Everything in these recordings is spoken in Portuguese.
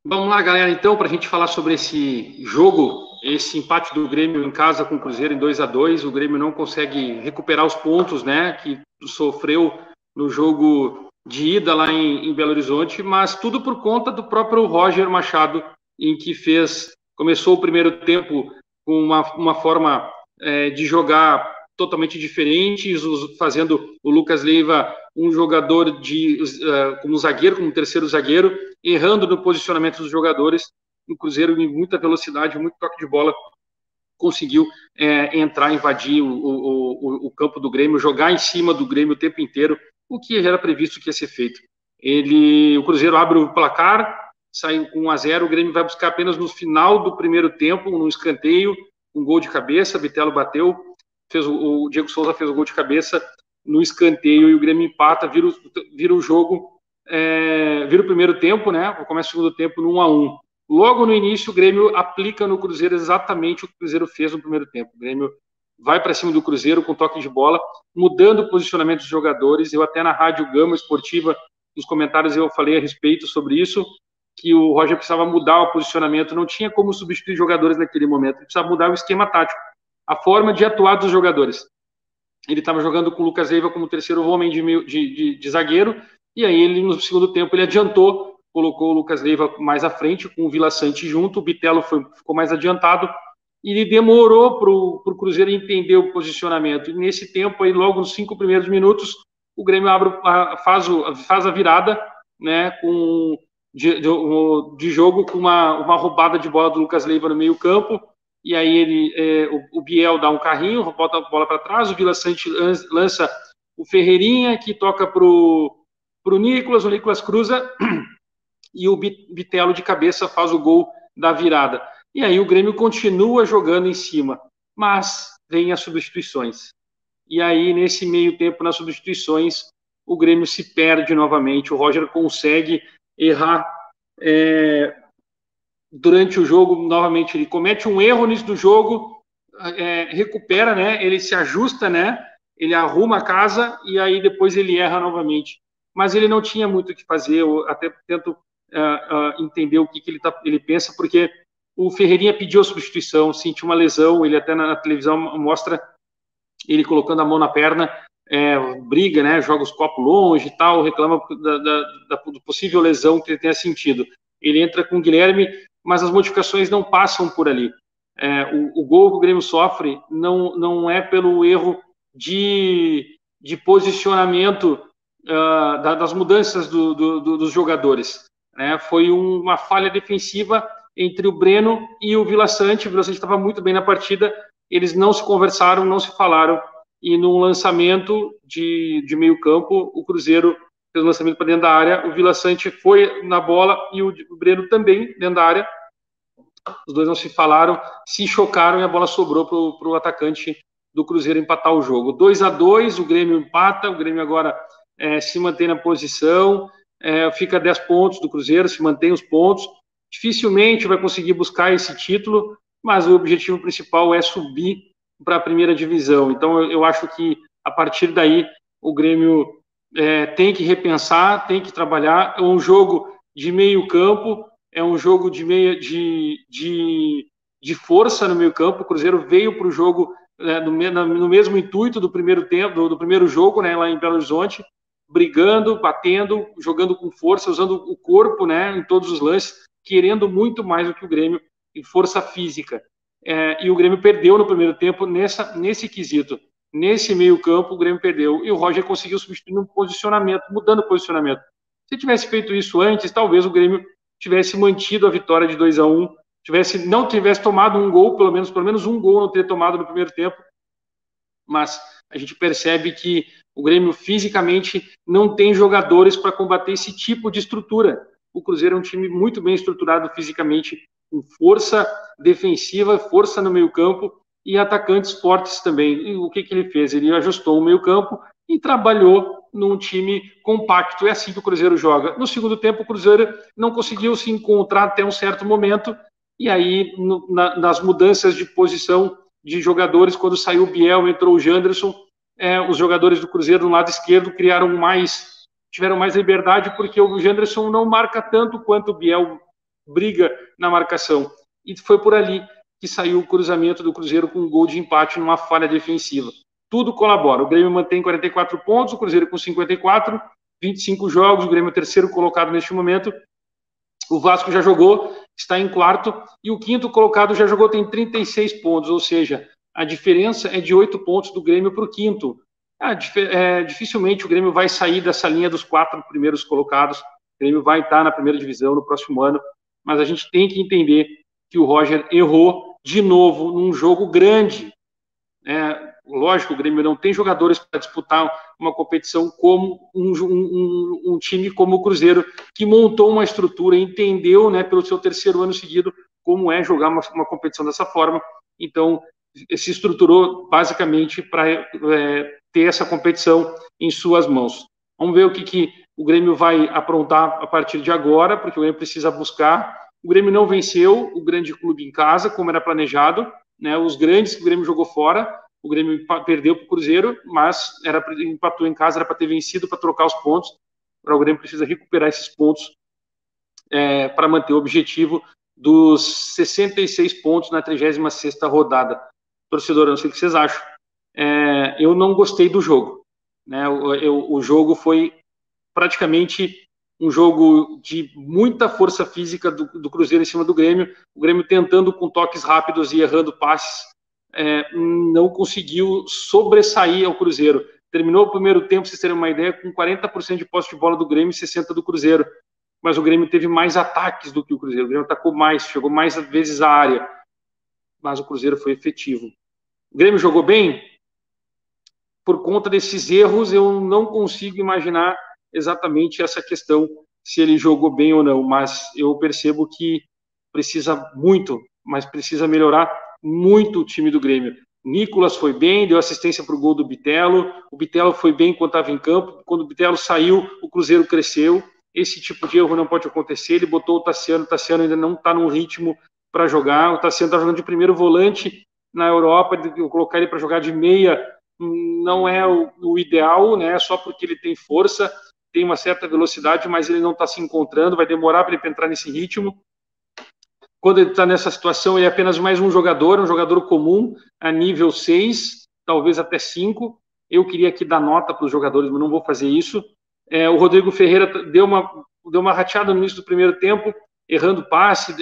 Vamos lá, galera, então, para a gente falar sobre esse jogo, esse empate do Grêmio em casa com o Cruzeiro em 2-2. O Grêmio não consegue recuperar os pontos, né, que sofreu no jogo de ida lá em Belo Horizonte, mas tudo por conta do próprio Roger Machado, em que começou o primeiro tempo com uma forma de jogar totalmente diferente, fazendo o Lucas Leiva um jogador como zagueiro, como terceiro zagueiro, errando no posicionamento dos jogadores. O Cruzeiro, em muita velocidade, muito toque de bola, conseguiu entrar, invadir o campo do Grêmio, jogar em cima do Grêmio o tempo inteiro, o que era previsto que ia ser feito. O Cruzeiro abre o placar, sai com 1-0, o Grêmio vai buscar apenas no final do primeiro tempo, num escanteio, um gol de cabeça, Bitelo bateu, o Diego Souza fez o gol de cabeça no escanteio e o Grêmio empata, vira o jogo, vira o primeiro tempo, né? Começa o segundo tempo no 1-1. Logo no início, o Grêmio aplica no Cruzeiro exatamente o que o Cruzeiro fez no primeiro tempo. O Grêmio vai para cima do Cruzeiro com toque de bola, mudando o posicionamento dos jogadores. Eu até na Rádio Gama Esportiva, nos comentários eu falei a respeito sobre isso, que o Roger precisava mudar o posicionamento, não tinha como substituir jogadores naquele momento, ele precisava mudar o esquema tático, a forma de atuar dos jogadores. Ele estava jogando com o Lucas Leiva como terceiro homem de zagueiro, e aí ele no segundo tempo ele adiantou, colocou o Lucas Leiva mais à frente, com o Vila Sante junto, o Bitelo ficou mais adiantado, e ele demorou para o Cruzeiro entender o posicionamento. E nesse tempo, aí, logo nos 5 primeiros minutos, o Grêmio faz a virada, né, de jogo com uma roubada de bola do Lucas Leiva no meio campo, e aí o Biel dá um carrinho, bota a bola para trás, o Vila Sante lança o Ferreirinha, que toca pro Nicolas, o Nicolas cruza, e o Bitelo de cabeça faz o gol da virada. E aí o Grêmio continua jogando em cima, mas vem as substituições. E aí, nesse meio tempo, nas substituições, o Grêmio se perde novamente, o Roger consegue errar durante o jogo, novamente, ele comete um erro nisso do jogo, recupera, né? Ele se ajusta, né? Ele arruma a casa e aí depois ele erra novamente. Mas ele não tinha muito o que fazer, eu até tento entender o que ele pensa, porque o Ferreirinha pediu a substituição, sentiu uma lesão, ele até na televisão mostra ele colocando a mão na perna, briga, né? Joga os copos longe e tal, reclama da possível lesão que ele tenha sentido. Ele entra com o Guilherme, mas as modificações não passam por ali. O gol que o Grêmio sofre não é pelo erro de posicionamento das mudanças dos jogadores. Né? Foi uma falha defensiva entre o Breno e o Vila Sante. O Vila Sante estava muito bem na partida, eles não se conversaram, não se falaram, e num lançamento de meio campo, o Cruzeiro fez um lançamento para dentro da área, o Vila Sante foi na bola e o Breno também dentro da área, os dois não se falaram, se chocaram e a bola sobrou para o atacante do Cruzeiro empatar o jogo. 2-2, o Grêmio empata, o Grêmio agora se mantém na posição, fica 10 pontos do Cruzeiro, se mantém os pontos, dificilmente vai conseguir buscar esse título, mas o objetivo principal é subir para a primeira divisão. Então eu acho que a partir daí o Grêmio tem que repensar, tem que trabalhar. É um jogo de meio campo, é um jogo de força no meio campo. O Cruzeiro veio para o jogo no mesmo intuito do primeiro tempo, do primeiro jogo, né, lá em Belo Horizonte, brigando, batendo, jogando com força, usando o corpo, né, em todos os lances, querendo muito mais do que o Grêmio em força física. E o Grêmio perdeu no primeiro tempo nesse quesito. Nesse meio campo, o Grêmio perdeu. E o Roger conseguiu substituir no posicionamento, mudando o posicionamento. Se tivesse feito isso antes, talvez o Grêmio tivesse mantido a vitória de 2-1, não tivesse tomado um gol, pelo menos um gol não ter tomado no primeiro tempo, mas a gente percebe que o Grêmio fisicamente não tem jogadores para combater esse tipo de estrutura. O Cruzeiro é um time muito bem estruturado fisicamente, com força defensiva, força no meio campo e atacantes fortes também. E o que ele fez? Ele ajustou o meio campo e trabalhou num time compacto. É assim que o Cruzeiro joga. No segundo tempo, o Cruzeiro não conseguiu se encontrar até um certo momento, e aí, nas mudanças de posição de jogadores, quando saiu o Biel, entrou o Janderson, os jogadores do Cruzeiro no lado esquerdo tiveram mais liberdade, porque o Janderson não marca tanto quanto o Biel briga na marcação. E foi por ali que saiu o cruzamento do Cruzeiro com um gol de empate numa falha defensiva. Tudo colabora. O Grêmio mantém 44 pontos, o Cruzeiro com 54, 25 jogos, o Grêmio é o terceiro colocado neste momento. O Vasco já jogou, está em quarto, e o quinto colocado já jogou, tem 36 pontos, ou seja, a diferença é de 8 pontos do Grêmio para o quinto. Dificilmente o Grêmio vai sair dessa linha dos 4 primeiros colocados. O Grêmio vai estar na primeira divisão no próximo ano, mas a gente tem que entender que o Roger errou de novo num jogo grande. Lógico, o Grêmio não tem jogadores para disputar uma competição como um time como o Cruzeiro, que montou uma estrutura, entendeu, né, pelo seu terceiro ano seguido, como é jogar uma competição dessa forma. Então, se estruturou basicamente para ter essa competição em suas mãos. Vamos ver o que o Grêmio vai aprontar a partir de agora, porque o Grêmio precisa buscar. O Grêmio não venceu o grande clube em casa, como era planejado, né, os grandes que o Grêmio jogou fora. O Grêmio perdeu para o Cruzeiro, mas empatou em casa, era para ter vencido, para trocar os pontos. O Grêmio precisa recuperar esses pontos para manter o objetivo dos 66 pontos na 36ª rodada. Torcedor, eu não sei o que vocês acham. Eu não gostei do jogo. Né? O jogo foi praticamente um jogo de muita força física do Cruzeiro em cima do Grêmio. O Grêmio tentando com toques rápidos e errando passes. Não conseguiu sobressair ao Cruzeiro. Terminou o primeiro tempo, vocês terem uma ideia, com 40% de posse de bola do Grêmio e 60% do Cruzeiro. Mas o Grêmio teve mais ataques do que o Cruzeiro. O Grêmio atacou mais, chegou mais vezes à área. Mas o Cruzeiro foi efetivo. O Grêmio jogou bem? Por conta desses erros, eu não consigo imaginar exatamente essa questão, se ele jogou bem ou não. Mas eu percebo que precisa muito, mas precisa melhorar muito o time do Grêmio. Nicolas foi bem, deu assistência para o gol do Bitelo. O Bitelo foi bem quando estava em campo. Quando o Bitelo saiu, o Cruzeiro cresceu. Esse tipo de erro não pode acontecer. Ele botou o Tassiano ainda não está num ritmo para jogar. O Tassiano está jogando de primeiro volante na Europa. Eu colocar ele para jogar de meia não é o ideal, né? Só porque ele tem força, tem uma certa velocidade, mas ele não está se encontrando. Vai demorar para ele entrar nesse ritmo. Quando ele está nessa situação, ele é apenas mais um jogador comum, a nível 6, talvez até 5. Eu queria aqui dar nota para os jogadores, mas não vou fazer isso. O Rodrigo Ferreira deu uma rateada no início do primeiro tempo, errando passe,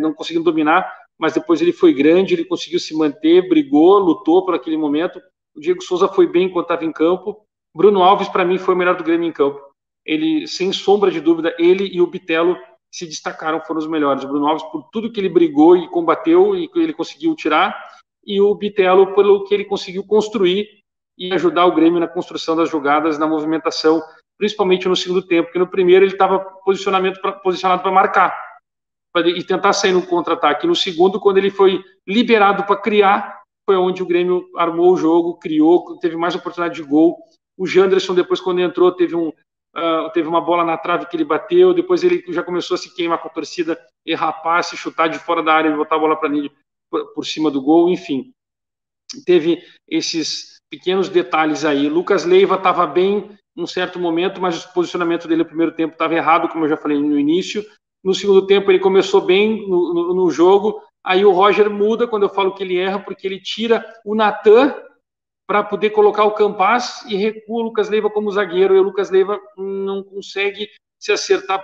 não conseguindo dominar, mas depois ele foi grande, ele conseguiu se manter, brigou, lutou por aquele momento. O Diego Souza foi bem enquanto estava em campo. Bruno Alves, para mim, foi o melhor do Grêmio em campo. Ele, sem sombra de dúvida, ele e o Bitelo se destacaram, foram os melhores. O Bruno Alves, por tudo que ele brigou e combateu e que ele conseguiu tirar, e o Bitelo, pelo que ele conseguiu construir e ajudar o Grêmio na construção das jogadas, na movimentação, principalmente no segundo tempo, porque no primeiro ele estava posicionado para marcar e tentar sair no contra-ataque. No segundo, quando ele foi liberado para criar, foi onde o Grêmio armou o jogo, criou, teve mais oportunidade de gol. O Janderson, depois, quando entrou, teve uma bola na trave que ele bateu, depois ele já começou a se queimar com a torcida, errar passe, chutar de fora da área e botar a bola para ele por cima do gol, enfim. Teve esses pequenos detalhes aí. Lucas Leiva estava bem num certo momento, mas o posicionamento dele no primeiro tempo estava errado, como eu já falei no início. No segundo tempo ele começou bem no jogo, aí o Roger muda quando eu falo que ele erra, porque ele tira o Natan para poder colocar o Campaz e recua o Lucas Leiva como zagueiro, e o Lucas Leiva não consegue se acertar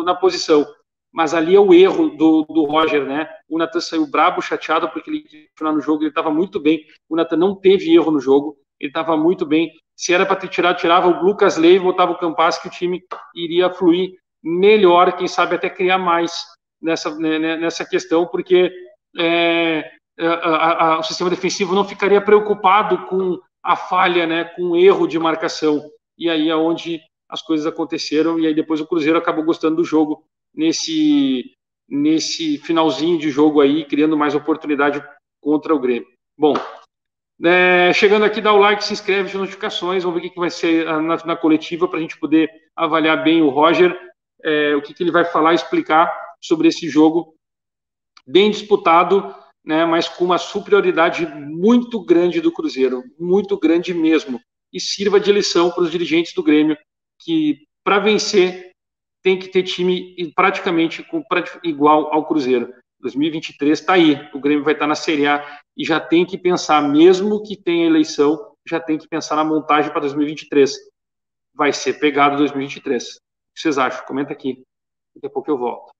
na posição. Mas ali é o erro do Roger, né? O Natan saiu brabo, chateado, porque ele queria continuar no jogo, ele estava muito bem. O Natan não teve erro no jogo, ele estava muito bem. Se era para ter tirado, tirava o Lucas Leiva, botava o Campaz, que o time iria fluir melhor, quem sabe até criar mais nessa questão, porque o sistema defensivo não ficaria preocupado com a falha, né, com o erro de marcação. E aí é onde as coisas aconteceram, e aí depois o Cruzeiro acabou gostando do jogo nesse finalzinho de jogo aí, criando mais oportunidade contra o Grêmio. Bom, chegando aqui, dá o like, se inscreve, as notificações, vamos ver o que vai ser na coletiva, para a gente poder avaliar bem o Roger, o que ele vai falar e explicar sobre esse jogo bem disputado, né, mas com uma superioridade muito grande do Cruzeiro, muito grande mesmo, e sirva de lição para os dirigentes do Grêmio, que para vencer tem que ter time praticamente igual ao Cruzeiro. 2023 está aí, o Grêmio vai estar na Série A e já tem que pensar, mesmo que tenha eleição, já tem que pensar na montagem para 2023. Vai ser pegado 2023. O que vocês acham? Comenta aqui. Daqui a pouco eu volto.